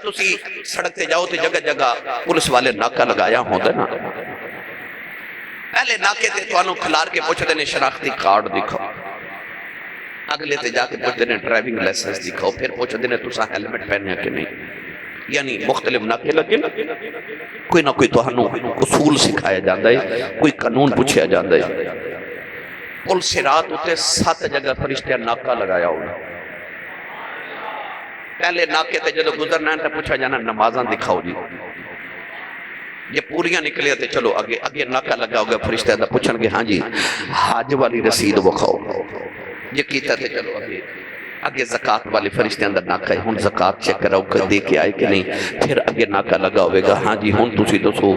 تسی سڑک تے جاؤ تے جگہ جگہ پولیس والے ناکہ لگایا ہوندے نا، پہلے ناکے تے توانوں کھلار کے پوچھتے نے شناختی کارڈ دکھاؤ، اگلے تے جا کے پوچھتے نے ڈرائیونگ لائسنس دکھاؤ، پھر پوچھتے نے تسا ہیلمٹ پہنے کہ نہیں، یعنی مختلف ناکے لگے نا، کوئی نہ کوئی توانوں اصول سکھایا جاندہ ہے، کوئی قانون پوچھیا جاندہ ہے۔ پل صراط ہوتے 7 جگہ فرشتہ ناکہ لگایا ہونا، پہلے ناکے تے جدو گزرنا ہے تو پوچھا جانا نمازاں دکھاؤ جی، یہ پوریاں نکلے تے چلو اگے ناکہ لگا ہوگا، فرشتہ دا پوچھن گے ہاں جی حاج والی رسید بکھاؤ، یہ کیتا تے چلو اگے زکاة والی فرشتے اندر ناکہ ہے، ہن زکاة چیک کراؤ کہ دے کے آئے کہ نہیں، پھر اگے ناکہ لگا ہوئے گا ہاں جی ہن تسی دسو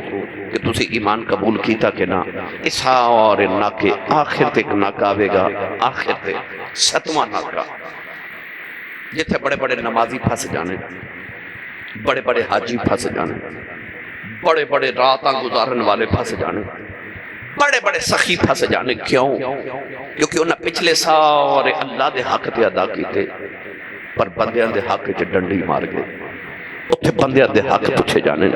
کہ تسی ایمان قبول کیتا کہ نا، اس سارے ناکے آخر تک ناکہ آوے گا، آخر تک 7واں ناکہ جتھے بڑے بڑے نمازی پھنس جانے، بڑے بڑے حاجی پھنس جانے، بڑے بڑے راتاں گزارن والے پھنس جانے، بڑے بڑے سخی پھنس جانے، کیوں؟ کیونکہ انہاں پچھلے سارے اللہ دے حق تے ادا کیتے، پر بندیاں دے حق تے ڈنڈی مار گئے، اتھے بندیاں دے حق پوچھے جانے،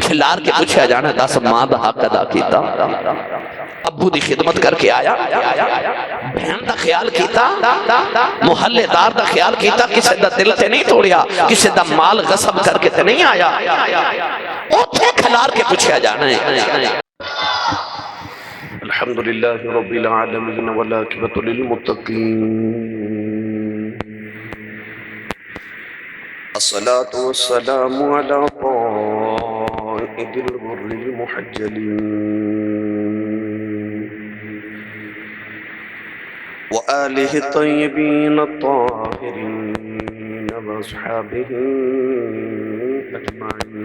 کھلار کے پوچھے جانے 10 ماں دا حق ادا کیتا، ابو دی خدمت کر کے آیا، بہن دا خیال کیتا، محلے دار دا خیال کیتا، کسے دا دل تے نہیں توڑیا، کسے دا مال غصب کر کے تے نہیں آیا، اتھے کھلار کے پوچھے جانے۔ الحمدللہ رب العالمین والعاقبۃ للمتقین، الصلاة والسلام علی قائد الغر المحجلین وآلہ الطیبین الطاہرین واصحابہ اجمعین،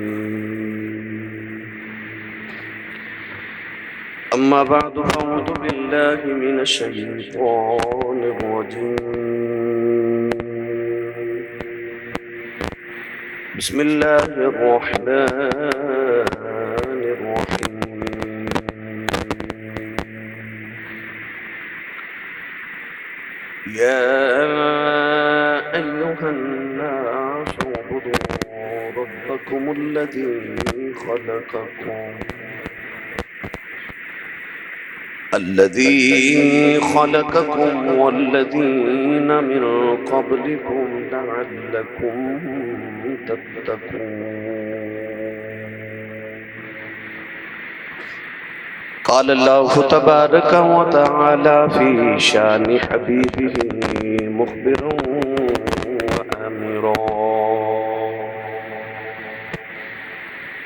اما بعد فاعوذ باللہ من الشیطان الرجیم، بسم اللہ الرحمن الرحیم، یا ایہا الناس اعبدوا ربکم الذی خلقكم والذين من قبلكم لعلكم تتقون، قال الله تبارك وتعالى في شان حبيبه مخبرا وآمرا،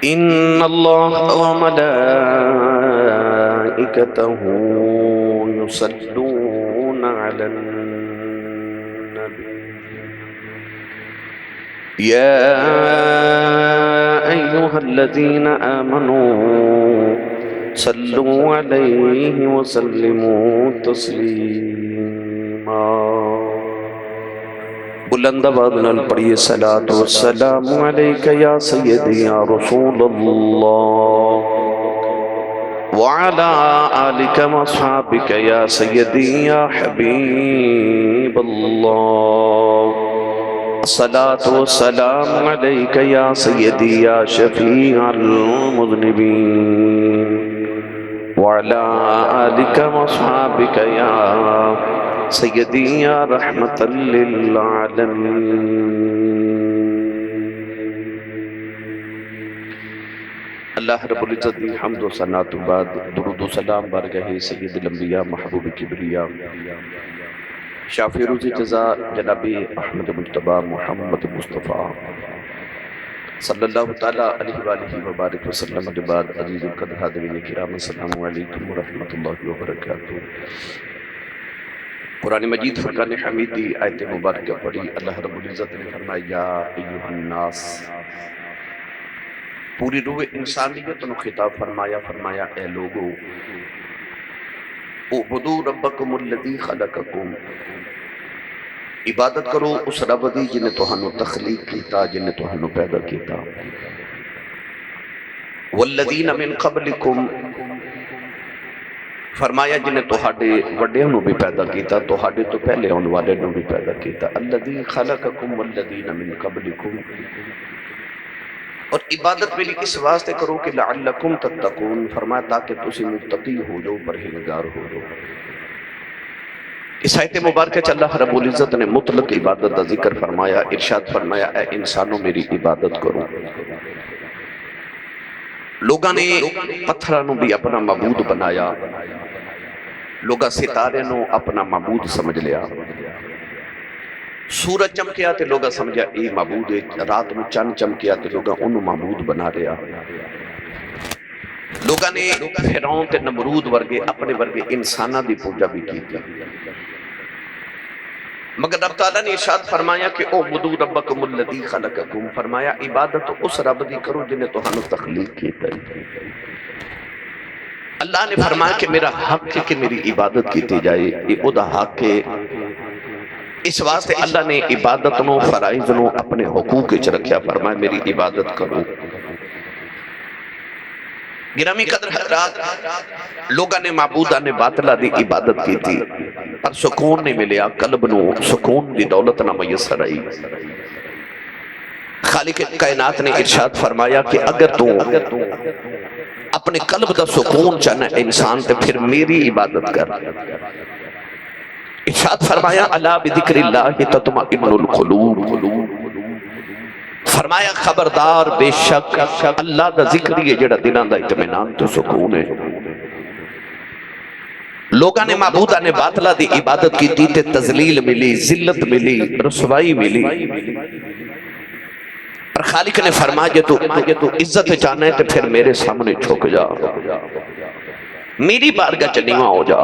إن الله وملائكته يصلون على النبي، يا أيها الذين آمنوا صلوا عليه وسلموا تسليما، بلند آواز نال پڑھیے صلاۃ والسلام علیک یا سیدی یا رسول اللہ، وعلى آلك واصحابك يا سيدي يا حبيب الله، الصلاة والسلام عليك يا سيدي يا شفيع المذنبين، وعلى آلك واصحابك يا سيدي يا رحمة للعالمين۔ اللہ رب العزت دی حمد و ثنا تو بعد درود و سلام بارگاہ سید الانبیاء محبوب کبریا شافی روزی جزا جنابی احمد مجتبی محمد مصطفیٰ صلی اللہ تعالیٰ علیہ وآلہ وبارک وسلم کے بعد عزیز القدر حاضرین کرام السلام علیکم ورحمۃ اللہ وبرکاتہ۔ قرآن مجید فرقان حمیدی آیت مبارکہ پڑھی، اللہ رب العزت نے فرمایا یا ایہا الناس، پوری روح انسانیت نے خطاب فرمایا اے لوگو اعبدوا ربکم الذی خلقکم، عبادت کرو اس رب دی جن نے تہانوں تخلیق کیتا، جن نے تہانوں پیدا کیتا، والذین من قبلکم، فرمایا جنہیں تہاڈے وڈیاں نو بھی پیدا کیتا، تہاڈے تو پہلے آن والے نو بھی پیدا کیتا، الذی خلقکم والذین من قبلکم، اور عبادت ملی اس واسطے کرو کہ لعلکم تتقون، فرمایا تاکہ تسی متقی ہو جاؤ، پرہیزگار ہو جاؤ۔ اس آیت مبارکہ چ اللہ رب العزت نے مطلق عبادت کا ذکر فرمایا، ارشاد فرمایا اے انسانوں میری عبادت کرو۔ لوگاں نے پتھراں نو بھی اپنا معبود بنایا، لوگاں ستارے نو اپنا معبود سمجھ لیا، سورج چمکیا تے لوگاں سمجھا اے معبود ہے، رات نو چند چمکیا تے لوگاں انہوں معبود بنا لیا۔ لوگاں نے فرعون تے نمرود ورگے اپنے ورگے انسانہ دی پوجا بھی کی تھی، مگر رب تعالیٰ نے ارشاد فرمایا کہ اعبدوا ربکم الذی خلقکم، فرمایا عبادت اس رب دی کرو جنہیں تہانوں تخلیق کیتا ہے۔ اللہ نے فرمایا کہ میرا حق ہے کہ میری عبادت کیتی جائے، یہ او دا حق ہے۔ اس واسطے اللہ نے عبادت نو فرائض نو اپنے حقوق وچ رکھیا، فرمایا میری عبادت کرو۔ گرامی قدر حضرات، لوگاں نے معبودہ نے باطلہ دی عبادت کی تھی، پر سکون نہیں ملیا، قلب نو سکون دی دولت نہ میسر آئی۔ خالق کائنات نے ارشاد فرمایا کہ اگر تو اپنے قلب دا سکون چاہنا ہے انسان تے پھر میری عبادت کر۔ ارشاد فرمایا الا بذکر اللہ تطمئن القلوب، فرمایا خبردار بے شک اللہ دا ذکر یہ جڑا دلان دا اطمینان تو سکون ہے۔ لوگاں نے معبودہ نے باطلہ دی عبادت کی تھی تے تذلیل ملی، ذلت ملی، رسوائی ملی، اور خالق نے فرمایا جے تو عزت چاہنا ہے تے پھر میرے سامنے چھک جا، میری بارگاہ چنیوہ ہو جا۔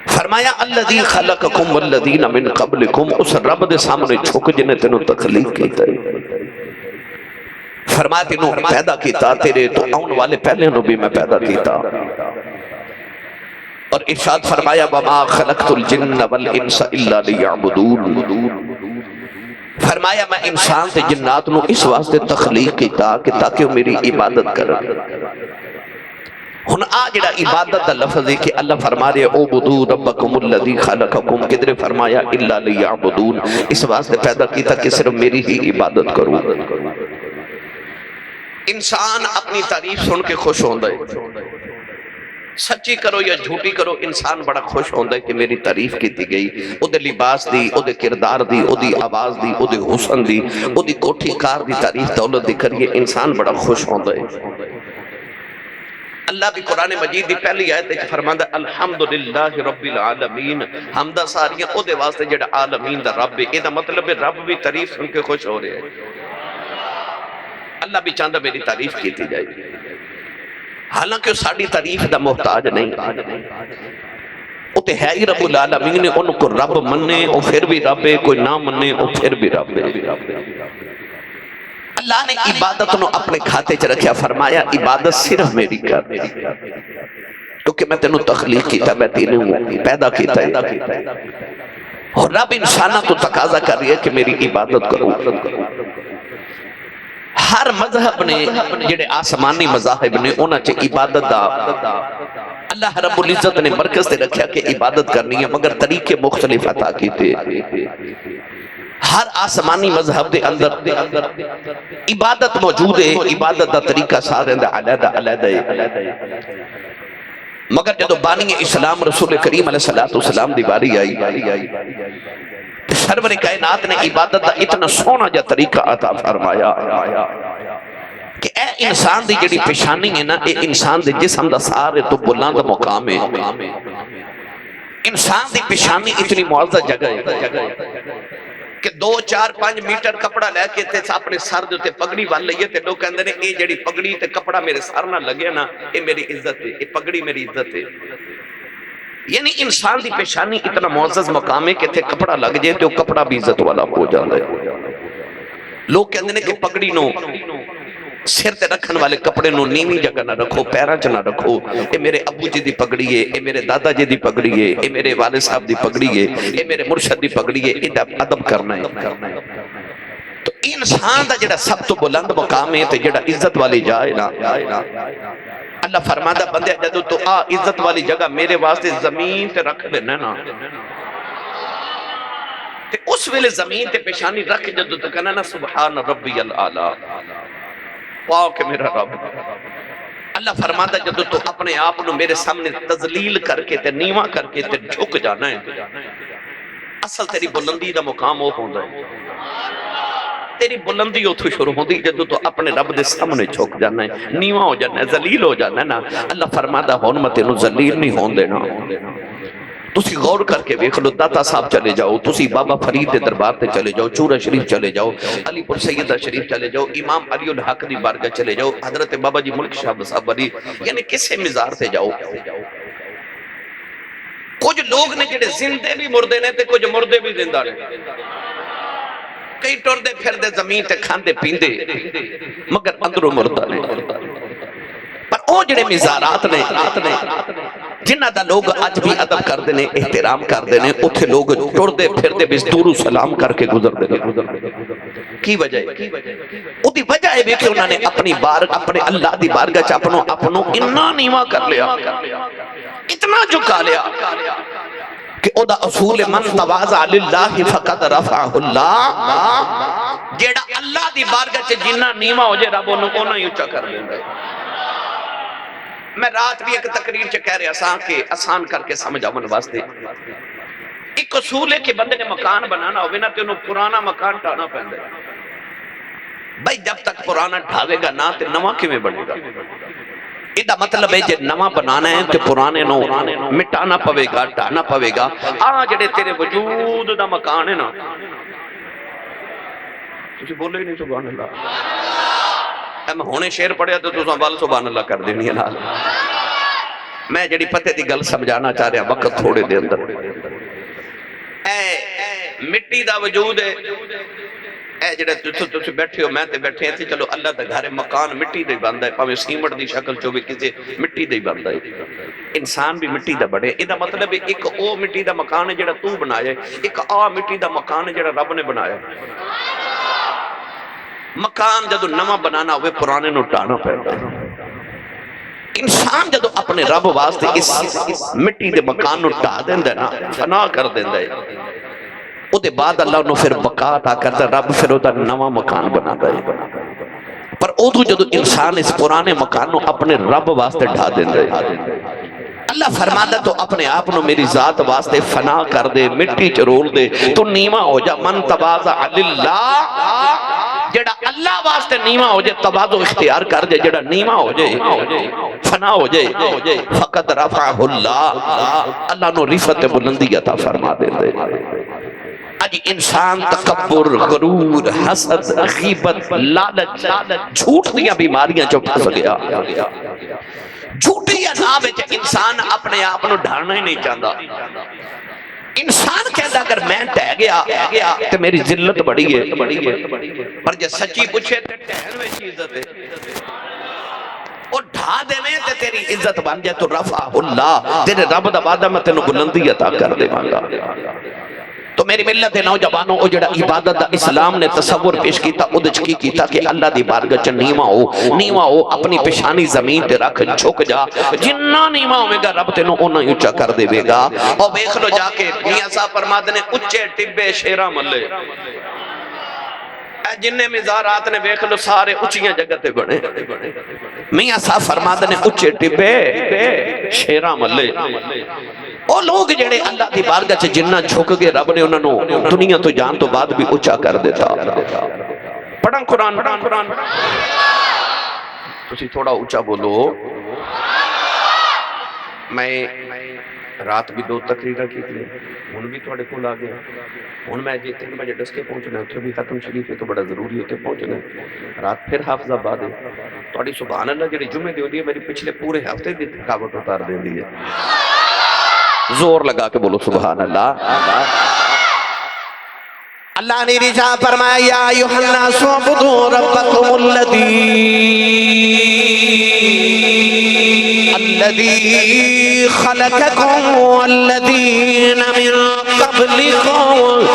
فرمایا الذی خلقکم والذین من قبلکم، اس رب دے سامنے چھک جنہیں تینوں تخلیق کیتا ہے۔ فرمایا تینوں پیدا کیتا، تیرے تو آن والے پہلے نو بھی میں پیدا کیتا، اور ارشاد فرمایا وما خلقت الجن والانس الا لیعبدون، فرمایا میں انسان تے جنات نو اس واسطے تخلیق کیتا کہ تاکہ وہ میری عبادت کرن۔ ہن آ جڑا عبادت دا لفظ ہے کہ اللہ فرما رہے اعبدوا ربکم الذی خلقکم، کدھر فرمایا الا لیعبدون، اس واسطے پیدا کیتا کہ صرف میری ہی عبادت کرو۔ انسان اپنی تعریف سن کے خوش ہوندا ہے، سچی کرو یا جھوٹی کرو، انسان بڑا خوش ہوندا ہے کہ میری تعریف کیتی گئی، او دے لباس دی، او دے کردار دی، او دی آواز دی، او دے حسن دی، او دی کوٹھی کار دی تعریف دولت دی کریے، انسان بڑا خوش ہوندا ہے۔ اللہ بھی قرآن مجید دی پہلی آیت ہے کہ فرماندا الحمدللہ رب العالمین، حمدہ ساریاں او دے واسطے جڑا عالمین دا رب ہے، اے دا مطلب ہے رب بھی تعریف سن کے خوش ہو رہے ہیں، اللہ بھی چاہتا میری تعریف کیتی جائے، حالانکہ وہ ساڑی تعریف دا محتاج نہیں، وہ تے ہے ہی رب العالمین نے، ان کو رب مننے وہ پھر بھی رب ہے، کوئی نہ مننے وہ پھر بھی رب ہے۔ اللہ نے عبادت نو اپنے کھاتے چ رکھیا، فرمایا عبادت صرف میری کر، کیونکہ میں تینوں تخلیق کیتا، میں تینوں پیدا کیتا ہے، اور رب انسانہ تو تقاضا کر رہی ہے کہ میری عبادت کرو۔ ہر مذہب نے جڑے آسمانی مذاہب نے انہاں چ عبادت دا اللہ رب العزت نے مرکز تے رکھیا کہ عبادت کرنی ہے، مگر طریقے مختلف عطا کیتے۔ ہر آسمانی مذہب دے اندر عبادت موجود ہے، عبادت دا طریقہ سارے دا علیحدہ علیحدہ ہے، مگر جدو بانی اسلام رسول کریم علیہ السلام دی باری آئی، سرور کائنات نے عبادت دا اتنا سونا جا طریقہ عطا فرمایا کہ اے انسان دی جڑی پیشانی ہے نا، اے انسان دی جسم دا سارے تو بلند مقام ہے، انسان دی پیشانی اتنی معزز جگہ ہے کہ 2-4-5 میٹر کپڑا لے کے تے اپنے سر دے تے پگڑی وال لئیے تے لوگ کہندے نے اے جڑی پگڑی تے کپڑا میرے سر نہ لگے نا، اے میری عزت ہے، اے پگڑی میری عزت ہے۔ یعنی انسان دی پیشانی اتنا معزز مقام ہے کہ تے کپڑا لگ جائے تو کپڑا بھی عزت والا ہو جاتا ہے۔ لوگ کہندے نے کہ پگڑی نو سر تے رکھن والے کپڑے نو نیویں جگہ نہ رکھو، پیراں چ نہ رکھو، اے میرے ابو جی دی پگڑی ہے، اے میرے دادا جی دی پگڑی ہے، اے میرے والد صاحب دی پگڑی ہے، اے میرے مرشد دی پگڑی ہے، اے ادب کرنا ہے۔ تو انسان دا جڑا سب تو بلند مقام ہے تے جڑا عزت والی جائے نا، اللہ فرماتا بندے جدو تو آ عزت والی جگہ میرے واسطے زمین تے رکھ دینا نا تے اس ویلے زمین تے پیشانی رکھ جدو تو کہنا نا سبحان ربی العالی پاک میرا رب اللہ فرماتا جدو تو اپنے آپ نو میرے سامنے تذلیل کر کے تے نیواں کر کے تے جھک جانا ہے اصل تیری بلندی دا مقام وہ ہوندہ ہے تیری بلندی اتھو شروع ہوندی جدو تو اپنے رب دے سامنے جھک جانا ہے نیواں ہو جانا ہے ذلیل ہو جانا ہے نا اللہ فرماتا ہون مت انو ذلیل نہیں ہوندے نا تسی غور کر کے ویکھ لو داتا صاحب چلے جاؤ تسی بابا فرید دے دربار تے چلے جاؤ چورہ شریف چلے جاؤ علی پور سیدہ شریف چلے جاؤ امام علی الحق دی بارگاہ چلے جاؤ حضرت بابا جی ملک شاہ صاحب ولی یعنی کسے مزار تے جاؤ کچھ لوگ نے جڑے زندے بھی مردے نے تے کچھ مردے بھی زندہ نے کئی ٹردے پھر دے زمین تے کھاندے پیندے مگر اندروں مردہ نے پر او جڑے مزارات نے جنہ دا لوگ آج بھی ادب کر دینے احترام کر دینے اتھے لوگ ٹردے پھر دے بس دور سلام کر کے گزر دینے کی وجہ ہے او دی وجہ ہے بھی کہ انہوں نے اپنے اللہ دی بارگاہ چاپنوں انہا نیواں کر لیا اتنا جھکا لیا کہ او دا اصول من تواضع للہ فقط رفعہ اللہ جیڑا اللہ دی بارگاہ چے جنہ نیواں ہو جائے رب انہوں ہی اچھا کر لیں گے میں رات بھی ایک تقریر چے کہہ رہے آسان کر کے سمجھا من واسطے ایک اصول ہے کہ بندے نے مکان بنانا ہوئے نا تو انہوں پرانا مکان ٹھانا پہندے بھائی جب تک پرانا ٹھاوے گا نا تو نواں کی میں بنے گا ادھا مطلب ہے جے نواں بنانا ہے تو پرانے نو مٹانا پوے گا ٹھانا پوے گا جڑے تیرے وجود دا مکان ہے نا تجھے بولے ہی نہیں سبحان اللہ میں ہونے شیر پڑھیا تو تُساں بال سبحان اللہ کر دینی ہے نال میں جڑی پتے دی گل سمجھانا چاہ رہا وقت تھوڑے دے اندر اے مٹی دا وجود ہے اے جڑے تُسے بیٹھے ہو میں تے بیٹھے ہیں چلو اللہ دا گھر مکان مٹی دے بندہ ہے پاویں سیمٹ دی شکل چوبے کسی مٹی دے بندہ ہے انسان بھی مٹی دا بڑے ادھا مطلب ہے ایک او مٹی دا مکان ہے جڑا تو بنایا ہے ایک مٹی دا مکان ہے جڑا رب نے بنایا ہے مکان جدو نواں بنانا ہوئے پرانے نو ٹانا پہنتا ہے انسان جدو اپنے رب واسطے اس مٹی دے مکان نو ٹا دیندہ ہے نا فنا کر دیندہ ہے او دے بعد اللہ نو پھر بقا عطا کرتا رب پھر او دا نواں مکان بناتا ہے پر او تو جدو انسان اس پرانے مکان نو اپنے رب واسطے ڈھا دیندہ ہے اللہ فرماتا تو اپنے آپ نو میری ذات واسطے فنا کر دے مٹی چرول دے تو نیمہ ہو جا من تواضع للہ جڑا اللہ واسطے نیمہ ہو جائے تواضع اختیار کر دے جڑا نیمہ ہو جائے فنا ہو جائے فقط رفعہ اللہ نو رفت بلندی عطا فرما دے آج انسان تکبر غرور حسد غیبت لالچ جھوٹ دیا بیماریاں جو پھس گیا جھوٹی عذاب ہے انسان اپنے آپ نو ڈھانا ہی نہیں چاہتا انسان کہتا اگر میں ٹہ گیا تو میری ذلت بڑی ہے پر جب سچی پوچھے تو ٹہن میں چیز عزت ہے اور ڈھا دے میں تے تیری عزت بن جائے تو رفع اللہ تیرے رب دا وعدہ میں تینوں بلندی عطا کر دے مانگا تو میری ملت نوجوانوں او جڑا عبادت دا اسلام نے تصور پیش کیتا ادھچ کی کیتا کہ اللہ دی بارگاہ چ نیواں ہو اپنی پیشانی زمین تے رکھ جھک جا جنہ نیواں ہوے گا رب تینوں اونا ہی اونچا کر دے گا او ویکھ لو جا کے میاں صاحب فرماتے نے اچے ٹبے شیراں ملے جننے مزارات نے ویکھ لو سارے اچھیاں جگہ تے بنے میاں صاحب فرماتے نے اچے ٹبے شیراں ملے او لوگ جڑے اللہ دی بارگاہ چ جنہ جھک گئے رب نے انہاں نو دنیا تو جان تو بعد بھی اونچا کر دیتا پڑھاں قرآن تسی تھوڑا اونچا بولو میں رات بھی 2 تقریریں کی تھی ہن بھی تھوڑے کول آ گیا ہن میں جے 3 بجے ڈسکے پہنچنا ہے بھی ختم شریف ہے تو بڑا ضروری ہوتے پہنچنا ہے رات پھر حافظ آباد ہے تھوڑی سبحان اللہ جڑی جمعے دی ہوندی ہے میری پچھلے پورے ہفتے دی تھکاوٹ اتار دیندی ہے زور لگا کے بولو سبحان اللہ اللہ نے رجا فرمایا یا ایھا الناس اعبدوا ربکم الذی خلقکم والذین من قبلکم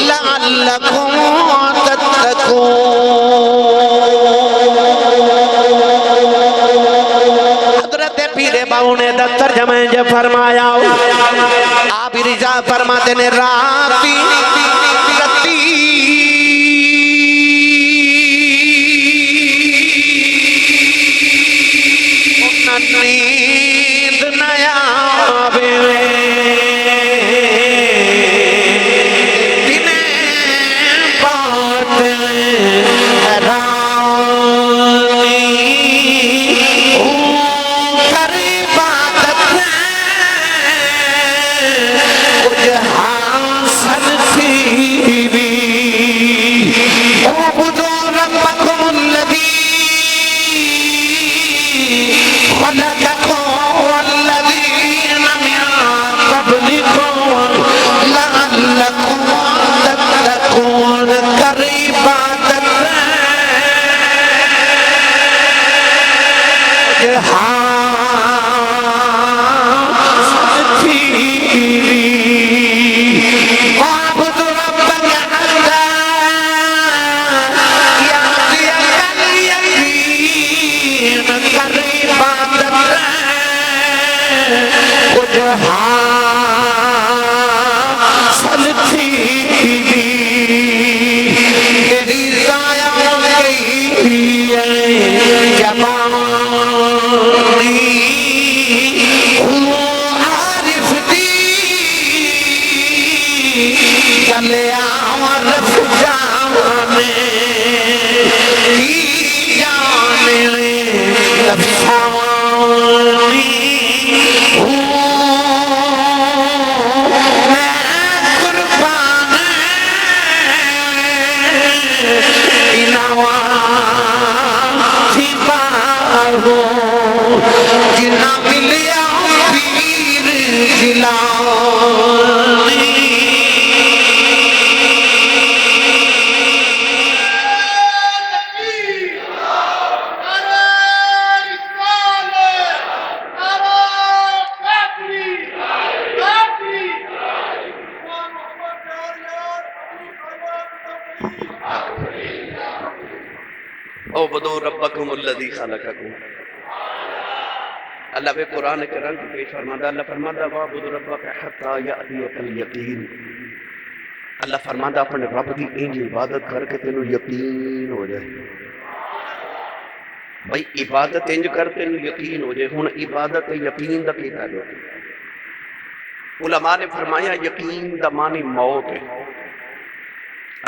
لعلکم تتقون فرماتے نے راتی رتی نیند نیا اعبدوا ربکم الذی خلقکم. اللہ پہ قرآن کرم کی پیش فرماتا، اللہ فرماتا وَاعْبُدْ رَبَّكَ حَتَّى يَأْتِيَكَ الْيَقِينُ. اللہ فرماتا اپنے رب کی انج عبادت کر کے تینوں یقین ہو جائے. بھائی عبادت انج کر تینوں یقین ہو جائے. ہن عبادت یقین دا کی تعلق ہے؟ علماء نے فرمایا یقین دا معنی موت ہے.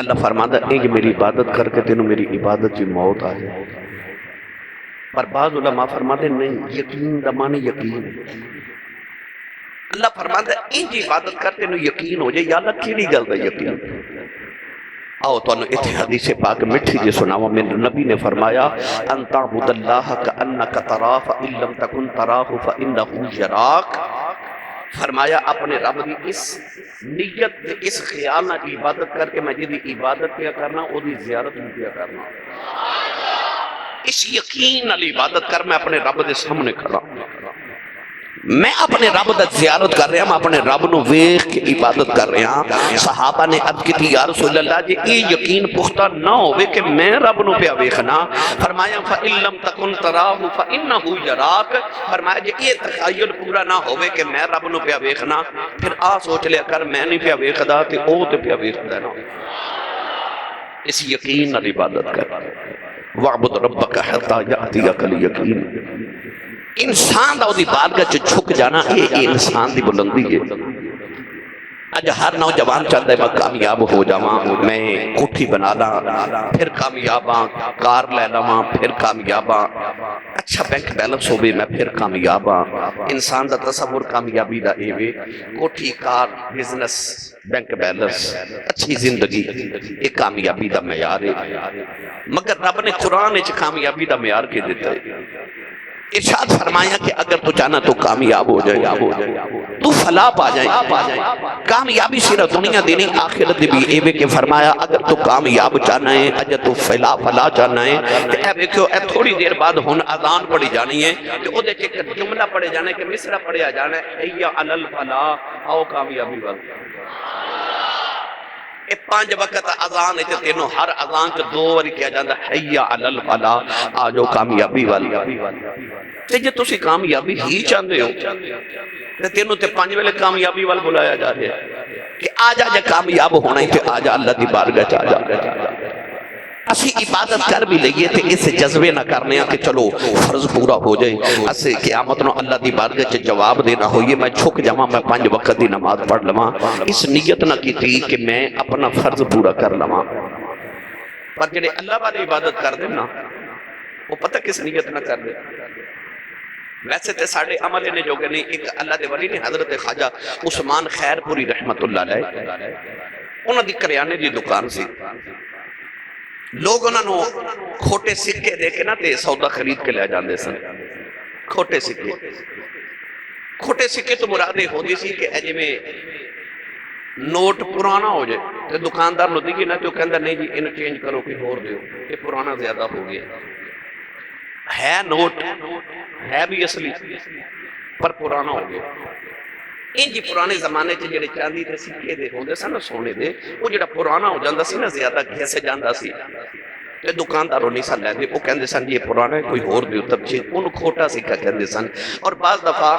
اللہ فرماتا انج میری عبادت کر کے تینوں میری عبادت کی موت آ جائے. پر بعض علماء فرماتے نہیں، یقین دا معنی یقین ہے. اللہ فرماتا انج عبادت کرتے انہوں یقین ہو جائے. یا اللہ کیڑی گل دا یقین؟ آؤ تو انہوں اتنے حدیث پاک مٹھی جی سناوا. میرے نبی نے فرمایا ان تعبد اللہ کأنک تراہ فإن لم تکن تراہ فإنہ یراک. فرمایا اپنے رب دی اس نیت اس خیال نہ عبادت کر کے میں جدی عبادت کیا کرنا او دی زیارت بھی کیا کرنا. اس یقین علی عبادت کر میں اپنے رب دے سامنے کھڑا ہوں. میں اپنے رب دا زیارت کر رہا ہوں، میں اپنے رب نو ویکھ کے عبادت کر رہا ہوں. صحابہ نے عرض کی تھی یا رسول اللہ جی یہ یقین پختہ نہ ہوئے کہ میں رب نو پہ ویکھنا. فرمایا فَإِن لَمْ تَكُنْ تَرَاهُ فَإِنَّهُ يَرَاكَ. فرمایا جی یہ تخیل پورا نہ ہوئے کہ میں رب نو پہ ویکھنا پھر سوچ لیا کر میں نہیں پہ ویکھدا تے او تے پہ ویکھدا نا. اس یقین نال عبادت کر. وَاعْبُدْ رَبَّكَ حَتَّى يَأْتِيَكَ الْيَقِينُ. انسان دا دی بارگاہ چ جھک جانا یہ انسان دی بلندی ہے. اج ہر نوجوان چاہتا ہے میں کامیاب ہو جاواں، میں کوٹھی بنا لاں پھر کامیاب ہاں، کار لے لواں پھر کامیاب ہاں، اچھا بینک بیلنس ہوے میں پھر کامیاب ہاں. انسان دا تصور کامیابی دا اے وے کوٹھی کار بزنس بینک بیلنس اچھی زندگی یہ کامیابی دا معیار ہے. مگر رب نے قرآن وچ کامیابی دا معیار کے دیتا ہے. ارشاد فرمایا کہ اگر تو چاہنا تو کامیاب ہو جائے، تو فلاح پا جائے. کامیابی صرف دنیا دینی آخرت بھی اے وے کہ فرمایا اگر تو کامیاب چاہنا ہے اگر تو فلاح چاہنا ہے کہ اے ویکھو اے تھوڑی دیر بعد ہن اذان پڑھی جانی ہے کہ او دے ایک جملہ پڑھے جانا ہے کہ مصرع پڑھیا جانا ہے حی علی الفلاح آؤ کامیابی وال. اے 5 وقت اذان ہے تینوں ہر اذان چ 2 بار کیا جاندا حی علی الفلاح آ جو کامیابی والی. تے جے تسی کامیابی ہی چاہندے ہو تے تینوں تے 5 ویلے کامیابی وال بلایا جا رہا ہے کہ آجا جا کامیاب ہونا ہی تے آجا اللہ دی بارگاہ چ آجا اسی عبادت کر بھی لئیے تے اس جذبے نہ کرنے کہ چلو فرض پورا ہو جائے اسے قیامت نو اللہ دی بارگاہ چ جواب دینا ہوئے میں چھک جاواں میں 5 وقت دی نماز پڑھ لواں اس نیت نہ کی تھی کہ میں اپنا فرض پورا کر لواں پر جڑے اللہ والے عبادت کر دیں نا وہ پتہ کس نیت نہ کر دیں ویسے تے ساڑھے عملے نے جو کہ نہیں ایک اللہ دے ولی نے حضرت خواجہ عثمان خیر پوری رحمت اللہ علیہ انہوں دی کریانے دی دکان سی لوگ انہوں نے کھوٹے سکے دے کے نا تے سودا خرید کے لے جاندے سن کھوٹے سکے تو مرادے ہو دی سی کہ اجے میں نوٹ پرانا ہو جائے تو دکاندار نو دیگی نا تو کہندہ نہیں جی انہیں چینج کرو کہ ہور دیو یہ پرانا زیادہ ہو گیا ہے نوٹ ہے بھی اصلی پر پرانا ہو گیا ان جی پرانے زمانے چ جڑے چاندی تے سکے دے ہوندے سن سونے دے وہ جڑا پرانا ہو جاندا سی نا زیادہ گھسے جاندا سی تے دکانداروں نہیں سن لیندے وہ کہندے سن یہ پرانا ہے کوئی ہور دیو تب جی ان کھوٹا سکہ کہندے سن اور بعض دفعہ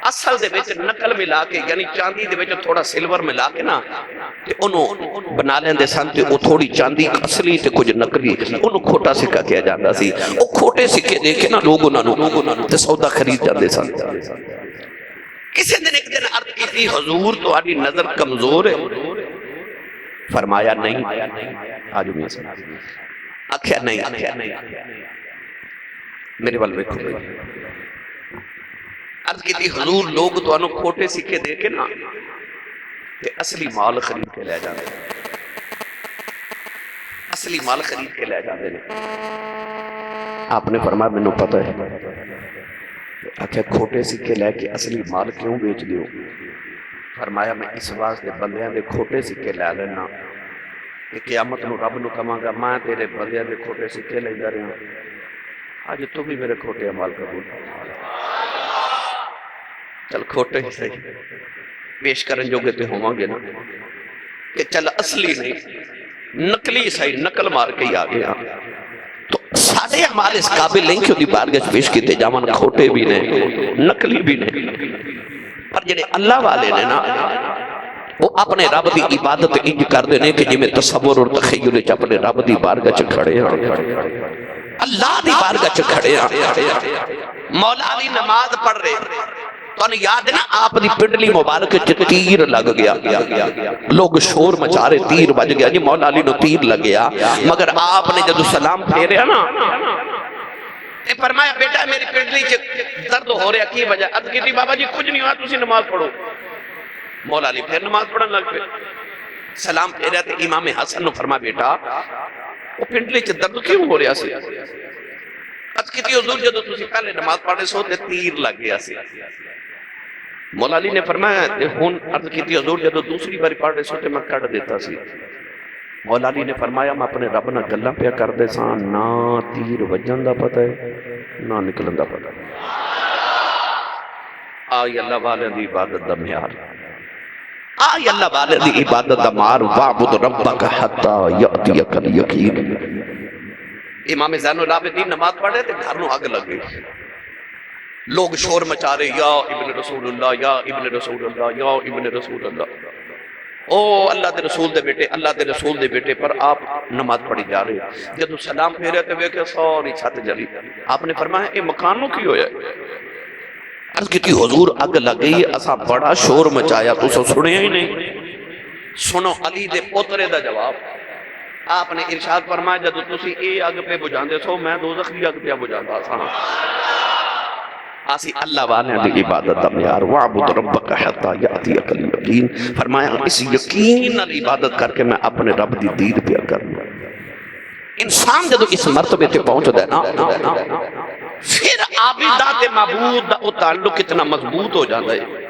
اصل دے وچ نقل ملا کے یعنی چاندی دے وچ تھوڑا سلور ملا کے نا تے انہوں بنا لیندے سن تے وہ تھوڑی چاندی اصلی تے کچھ نقلی انہوں کھوٹا سکہ کیا جاندا سی وہ کھوٹے سکے دے کے نا لوگ انہوں تے سودا خرید جاندے سن کسی دن ایک دن عرض کی تھی حضور تو آدھی نظر کمزور ہے فرمایا نہیں آج میں سے آکھیا نہیں میرے والوے کو عرض کی تھی حضور لوگ تو انہوں کھوٹے سکے دے کے نا کہ اصلی مال خرید کے لے جاندے اصلی مال خرید کے لے جاندے آپ نے فرمایا میں نے پتہ ہے آکھیا کھوٹے سکے لے کے اصلی مال کیوں بیچ دیو فرمایا میں اس واسطے بندیاں دے کھوٹے سکے لے لینا کہ قیامت نو رب نو کہاں گا میں تیرے بندیاں دے کھوٹے سکے لے جا رہے ہیں آج تو بھی میرے کھوٹے عمال قبول چل کھوٹے ہی صحیح پیش کرن جو گے ہوں گے نا کہ چل اصلی نہیں نقلی صحیح نقل مار کے ہی آگے تو سارے عمال اس قابل نہیں کہ دی بارگاہ پیش کیتے جامان کھوٹے بھی نہیں نقلی بھی نہیں پر جنہیں اللہ والے نے نا وہ اپنے رب دی عبادت انج کر دینے کہ جی میں تصور اور تخیل اپنے رب دی بارگاہ چ کھڑے ہیں اللہ دی بارگاہ چ کھڑے ہیں مولا علی نماز پڑھ رہے تو انہیں یاد ہے نا آپ دی پنڈلی مبارک چ تیر لگ گیا لوگ شور مچارے تیر بج گیا جی مولا علی نو تیر لگ گیا مگر آپ نے جدو سلام پھیرے نا فرمایا بیٹا میری پنڈلی چ درد ہو رہا کی وجہ عرض کی تھی بابا جی کچھ نہیں ہوا تسی نماز پڑھو مولا علی پھر نماز پڑھن لگ پہ سلام پھیرے تھے امام حسن نے فرمایا بیٹا وہ پنڈلی چ درد کیوں ہو رہا سی عرض کی تھی حضور جدو تسی پہلے نماز پڑھے سو تے تیر لگ گیا سی مولا علی نے فرمایا ہون عرض کی تھی حضور جدو دوسری باری پڑھ رہے سو تے میں کٹ دیتا سی مولا علی نے فرمایا میں اپنے رب نہ گلاں پیا کر دے ساں نہ تیر وجن دا پتہ ہے نہ نکلن دا پتہ ہے آئی اللہ والے دی عبادت دا معیار آئی اللہ والے دی عبادت دا معیار وعبد ربک حتی یأتیک الیقین امام زین العابدین نماز پڑھ رہے تھے گھر نو آگ لگ گئی لوگ شور مچا رہے یا ابن رسول اللہ یا ابن رسول اللہ یا ابن رسول اللہ او اللہ دے رسول دے بیٹے اللہ دے رسول دے بیٹے پر آپ نماز پڑھی جا رہے جب سلام پھیرے تھے وہ کہ سوری چھت جلی آپ نے فرمایا اے مکانوں کی ہویا عرض کی تھی حضور اگ لگ گئی اسا بڑا شور مچایا تو سنے ہی نہیں سنو علی دے پوترے دا جواب آپ نے ارشاد فرمایا جب تسی اے اگ پہ بجان دے سو میں دوزخ دی اگ پہ بجان دا سا آسی اللہ والے دی عبادت دا معیار وعبد ربک حتی یأتیک الیقین فرمایا اس یقین نال عبادت کر کے میں اپنے رب دی دید پیا کروں انسان جدو اس مرتبے تے پہنچ دے نا پھر عابدہ تے معبود دا تعلق اتنا مضبوط ہو جاتا ہے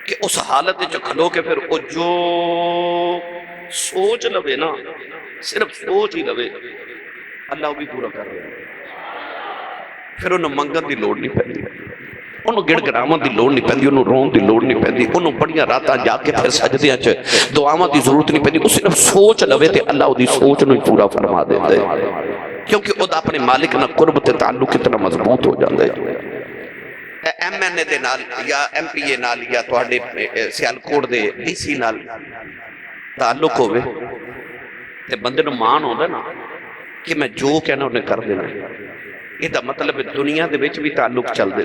کہ اس حالت جو کھلو کے پھر وہ جو سوچ لوے نا صرف سوچ ہی لوے اللہ بھی پورا کر رہے ہیں پھر انہوں منگن دی لوڑ نہیں پہنی انہوں گڑ گرامن دی لوڑ نہیں پہنی انہوں رون دی لوڑ نہیں پہنی انہوں بڑیاں راتاں جا کے پھر سجدیاں چھے دعاواں دی ضرورت نہیں پہنی اس صرف سوچ لوے تے اللہ دی سوچ نو پورا فرما دے دے کیونکہ وہ اپنے مالک نہ قرب تے تعلق اتنا مضبوط ہو جاندے ایم این اے دے نال یا ایم پی اے نال یا تواڈے سیالکوٹ دے ڈی سی نال تعلق ہوئے تے بندے نو مان ہوندا نا کہ میں جو کہنا انہیں کر دینا. یہ دا مطلب دنیا دے وچ بھی تعلق چل دے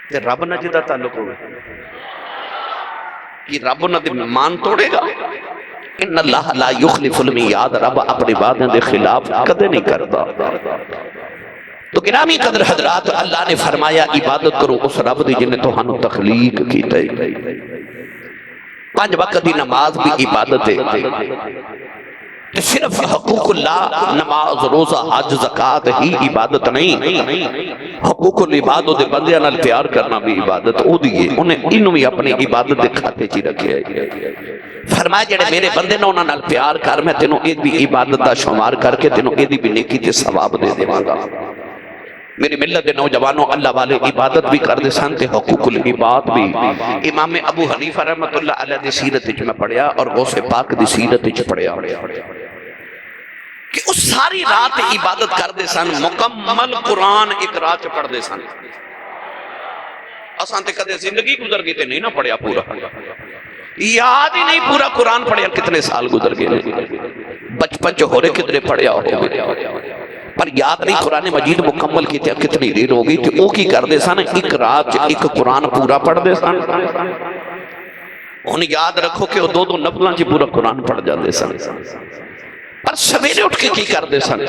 تے رب نہ جدا تعلق ہوئے کہ رب نہ دے مان توڑے گا. ان اللہ لا یخلف المیعاد، رب اپنے وعدے دے خلاف کدے نہیں کرتا. تو گرامی قدر حضرات، اللہ نے فرمایا عبادت کرو اس رب دی جن نے تہانوں تخلیق کیتا ہے. 5 وقت دی نماز بھی عبادت ہے. صرف حقوق اللہ نماز روزہ حج زکات ہی عبادت نہیں، حقوق العباد دے بندیاں نال پیار کرنا بھی عبادت او دیئے. انہیں انہوں بھی اپنی عبادت دے کھاتے چی رکھے ہیں. فرمایا جڑے میرے بندے نے انہوں نال پیار کر، میں تینوں اید بھی عبادت دا شمار کر کے تینوں اید بھی نیکی تے ثواب دے دیواں گا. میری ملت دے نوجوانوں، اللہ والے عبادت بھی کر دے سن تے حقوق العباد بھی. امام ابو حنیفہ رحمت اللہ علیہ دی سیرت وچ میں پڑھیا اور غوث پاک دی سیرت وچ پڑھیا کہ اس ساری رات عبادت کر دے سن، مکمل قرآن ایک رات پڑھ دے سن. اساں تے کدے زندگی گزر گئی تے نہیں نہ پڑھیا پورا، یاد ہی نہیں پورا قرآن پڑھیا. کتنے سال گزر گئے، بچپن چ ہو رہے کتنے پڑھیا ہو گئے پر یاد نہیں. قرآن مجید مکمل کی تھی کتنی دیر ہو گئی تھی. او کی کر دے سن، ایک رات ایک قرآن پورا پڑھ دے سن. انہیں یاد رکھو کہ وہ 2 نفلاں چ پورا قرآن پڑھ جاتے سن. پر سویرے اٹھ کے کی کر دے سن؟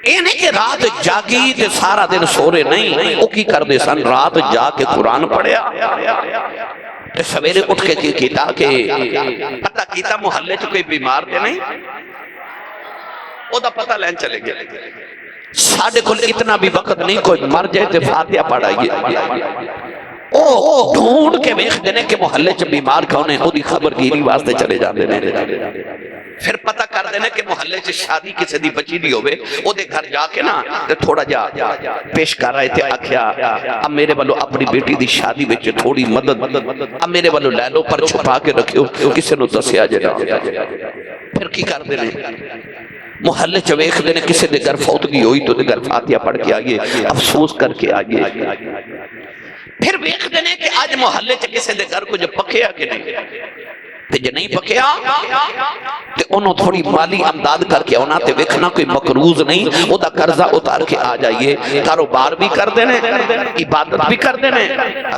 یہ نہیں کہ رات جاگی تے سارا دن سورے نہیں. وہ کی کر دے سن؟ رات جا کے قرآن پڑھیا، سویرے اٹھ کے کی کیتا کہ پتہ کیتا محلے چ کوئی بیمار تے نہیں، او دا پتہ لین چلے گئے. ساڑھے کل اتنا بھی وقت نہیں کوئی مر جائے تے فاتحہ پڑھائیے. او ڈھونڈ کے ویکھ دینے کہ محلے چ بیمار کون ہے، او دی خبر گیری واسطے چلے جاندے نے. پھر پتہ کر دینے کہ محلے چ شادی کسی دی بچی دی ہوئے، او دے گھر جا کے نا تھوڑا جا پیش کر رہے تھے. آکھیا اب میرے والو اپنی بیٹی دی شادی وچ تھوڑی مدد اب میرے والو لے لو، پر چھپا کے رکھو کسی نو دسیا جائے. پھر کی کر دینے؟ محلے چ ویکھ دینے کسی دے گھر فوتگی ہوئی تو دے گھر فاتحہ پڑھ کے آئیے، افسوس کر کے آئیے. پھر ویکھ دینے کہ آج محلے چ کسی دے گھر کو جو پکیا کہ نہیں، تے جے نہیں پکیا تے انہوں تھوڑی مالی امداد کر کے آنا تے ویکھنا کوئی مقروض نہیں، او دا قرضہ اتار کے آ جائیے. کاروبار بھی کر دینے، عبادت بھی کر دینے،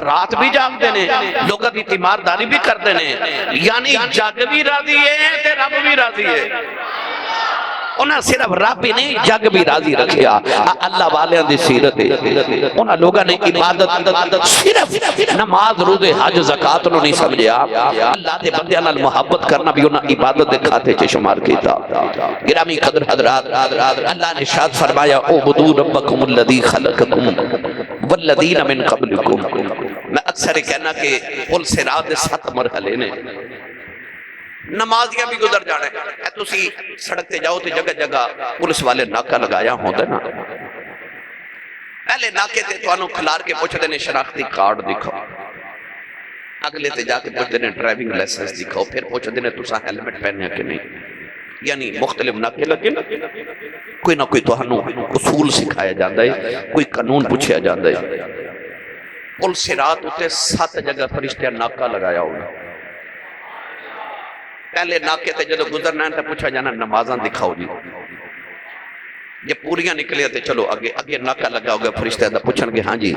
رات بھی جاگ دینے، لوگوں کی تیمارداری بھی کر دینے. یعنی جگ بھی راضی ہے تے رب بھی راضی ہے. انہاں صرف رب ہی نہیں جگ بھی راضی رکھیا. اللہ والیاں دی سیرت انہاں لوگاں نے عبادت صرف نماز روزے حج زکات نو نہیں سمجھیا، اللہ دے بندیاں نال محبت کرنا بھی انہاں عبادت دے کھاتے چ شمار کیتا. گرامی قدر حضرات، اللہ نے ارشاد فرمایا اعبدوا ربکم الذی خلقکم والذین من قبلکم. میں اکثر کہنا کہ پل صراط دے 7 مرحلے نے. نمازیاں بھی گزر جانے ہے. تسی سڑک تے جاؤ تے جگہ جگہ پولیس والے ناکہ لگایا ہوتا نا. پہلے ناکے تے تو انہوں کھلار کے پوچھ دینے شناختی کارڈ دکھاؤ، اگلے تے جا کے پوچھ دینے ڈرائیونگ لائسنس دکھاؤ، پھر پوچھ دینے تسا ہیلمٹ پہنے کہ نہیں. یعنی مختلف ناکے لگے نا، کوئی نہ کوئی تو انہوں اصول سکھایا جاندہ ہے، کوئی قانون پوچھیا جاندہ ہے. پل صراط ہوتے 7 جگہ فرشتہ ناکہ لگایا ہوگا. پہلے ناکے تے جدو گزرنا ہے تو پوچھا جانا نمازاں دکھاؤ جی. یہ پوریاں نکلے تے چلو اگے ناکہ لگا ہوگا فرشتہ دا پوچھن گے ہاں جی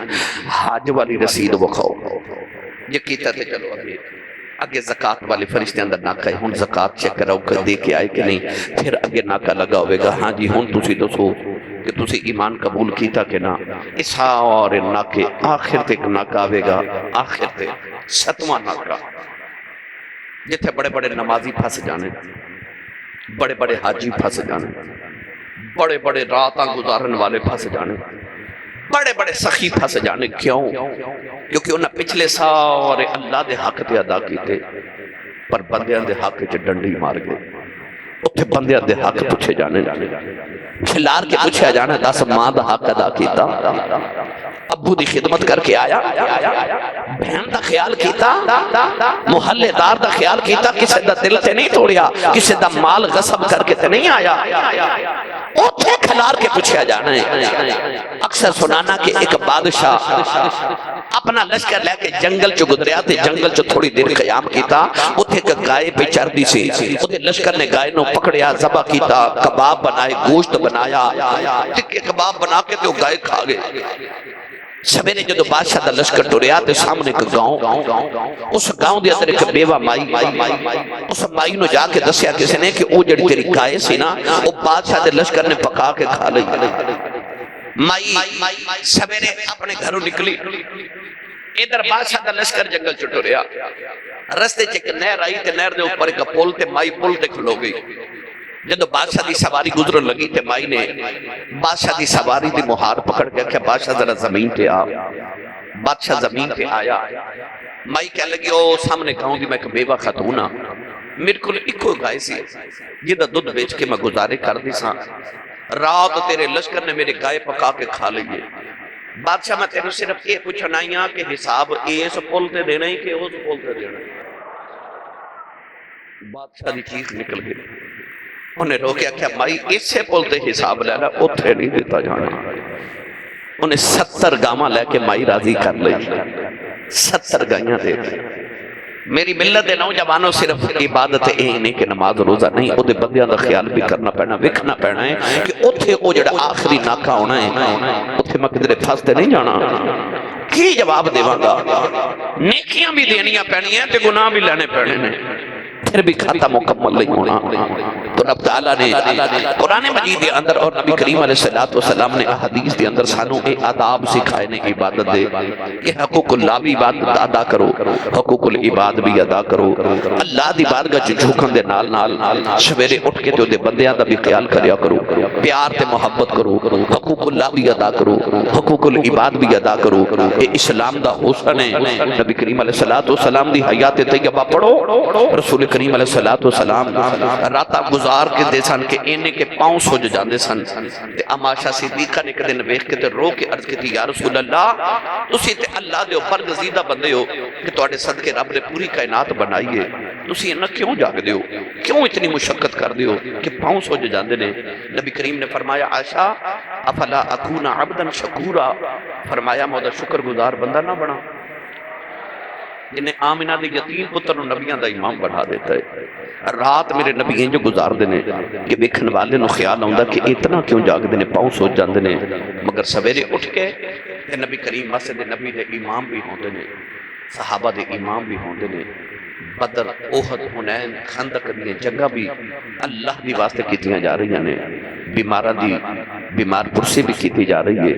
حج والی رسید بکھاؤ. یہ کیتا تے چلو اگے زکاة والی فرشتہ اندر ناکہ ہے، ہن زکاة چیک کراؤ کر دے کے آئے کہ نہیں. پھر اگے ناکہ لگا ہوگا ہاں جی ہن تسی دسو کہ تسی ایمان قبول کیتا کہ نا. اس سارے ناکے آخر تک ناکہ آوے گا، آخر تک 7واں ناکہ جتھے بڑے بڑے نمازی پھنس جانے، بڑے بڑے حاجی پھنس جانے، بڑے بڑے راتاں گزارن والے پھنس جانے، بڑے بڑے سخی پھنس جانے. کیوں؟ کیونکہ انہاں پچھلے سارے اللہ دے حق تے ادا کیتے پر بندیاں دے حق چ ڈنڈی مار گئے. اتھے بندیاں دے حق پوچھے جانے، کھلار کے پوچھا جانا 10 ماں دا حق ادا کیتا، ابو دی خدمت کر کے آیا، بہن دا خیال کیتا، محلے دار دا خیال کیتا، کسی دا دل تے نہیں توڑیا، کسی دا مال غصب کر کے تے نہیں آیا. اوتھے کھلار کے پوچھا جانا ہے۔ اکثر سنانا کہ ایک بادشاہ اپنا لشکر لے کے جنگل چو گزریا تے جنگل چو تھوڑی دیر قیام کیتا، اوتھے ایک گائے پہ چڑھ دی سی، اوتھے لشکر نے گائے نو پکڑیا، ذبح کیتا، کباب بنائے، گوشت بنایا، ٹکے کباب بنا کے تے وہ گائے کھا گئے۔ سویرے جدو بادشاہ دا لشکر ٹریا تے سامنے ایک گاؤں، اس گاؤں دے اندر ایک بیوہ مائی، اس مائی نو جا کے دسیا کسی نے کہ او جڑی تیری گائے سی نا وہ بادشاہ دے لشکر نے پکا کے کھا لئی۔ مائی سویرے اپنے گھروں نکلی، ادھر بادشاہ دا لشکر جنگل چ ٹریا، رستے چ ایک نہر آئی تے نہر دے اوپر ایک پل تے مائی پل تے کھلو گئی۔ جدو بادشاہ دی سواری گزرن لگی تے مائی نے بادشاہ دی سواری دی مہار پکڑ کے کہ بادشاہ ذرا زمین پہ آ۔ بادشاہ زمین پہ آیا، مائی کہہ لگی او سامنے گاؤں دی میں ایک بیوہ خاتون ہاں، میرے کو ایکو گائے سی جدہ دودھ بیچ کے میں گزارے کر دی سا، رات تیرے لشکر نے میرے گائے پکا کے کھا لئیے۔ بادشاہ میں تیرے صرف یہ پوچھنا ہی ہاں کہ حساب ایس پولتے دینا ہی کہ اس پولتے دینا ہی۔ بادشاہ دی چیخ نکل گئی، انہیں روکیا کیا مائی اس سے پولتے حساب لینا اتھے نہیں دیتا جانا۔ انہیں 70 گاما لے کے مائی راضی کر لئی، 70 گائیاں دے دی۔ میری ملت دے نوجوانوں صرف عبادت نہیں کہ نماز روزہ نہیں، او دے بندیاں دا خیال بھی کرنا پڑنا، وکھنا پڑنا ہے کہ اتھے او جڑا آخری ناکہ ہونا ہے، اتھے میں کدھرے پھاستے نہیں جانا۔ کی جواب دے وانگا؟ نیکیاں بھی دینیاں پڑنی ہیں تے گناہ بھی لینے پڑنے ہیں، پھر بھی کھاتا مکمل نہیں ہونا۔ تو رب تعالیٰ نے قرآن مجید دے اندر اور نبی کریم علیہ السلام نے حدیث دے اندر سانوں اے آداب سکھائے نے عبادت دے کہ حقوق اللہ بھی عبادت ادا کرو، حقوق العباد بھی ادا کرو، اللہ دی بارگاہ جھوکن دے نال نال سویرے اٹھ کے تو دے بندیاں دا بھی خیال کریا کرو، پیار تے محبت کرو، حقوق اللہ بھی ادا کرو، حقوق العباد بھی ادا کرو۔ اے اسلام دا حسن ہے۔ نبی کریم علیہ السلام دی حیات طیبہ پڑھو، رسول کریم علیہ السلام راتا گزار کے دے سن کہ اینے کے پاؤں سوج جاندے سن تے اماشا صدیقہ نے کدے نویخ کے تے رو کے عرض کی تھی یا رسول اللہ تسی تے اللہ دے اوپر گزیدہ بندے ہو کہ تواڈے صدقے رب نے پوری کائنات بنائی ہے، تسی انہاں کیوں جاگ دے ہو، کیوں اتنی مشقت کر دے ہو کہ پاؤں سوج جاندے نے؟ نبی کریم نے فرمایا عائشہ افلا اکون عبدا شکورا، فرمایا میں شکر گزار بندہ نہ بنا جنہیں آمینہ دے یتیم پتر و نبیان دا امام بڑھا دیتا ہے۔ رات میرے نبی جو گزار دینے کہ بیکھن والے نو خیال آؤں کہ اتنا کیوں جاگ دینے، پاؤں سوچ جان دینے، مگر سویرے اٹھ کے نبی کریم مسجد نبی دے امام بھی ہوں دینے، صحابہ دے امام بھی ہوں دینے، بدر، احد، حنین، خندق دیئے جگہ بھی اللہ دی واسطے کیتیاں جا رہی ہیں، بیمارہ دی بیمار پرسی بھی کیتی جا رہی ہے،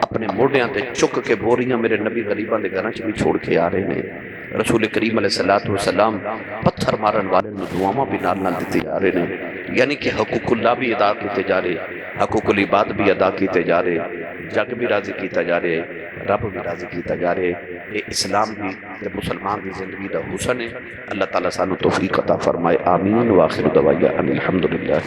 اپنے موڑیاں تے چک کے بوریاں میرے نبی غریبان دے گھراں چ بھی چھوڑ کے آ رہے ہیں۔ رسول کریم علیہ السلام پتھر مارن والے دعاواں بھی نال نال دیتے جا رہے ہیں، یعنی کہ حقوق اللہ بھی ادا کیتے جا رہے، حقوق العباد بھی ادا کیتے جا رہے، جگ بھی راضی کیتا جا رہے، رب بھی راضی کیتا جا رہے۔ یہ اسلام بھی تے مسلمان دی زندگی دا حسن ہے۔ اللہ تعالیٰ سانو توفیق عطا فرمائے، آمین۔ وآخر دعوانا ان الحمدللہ۔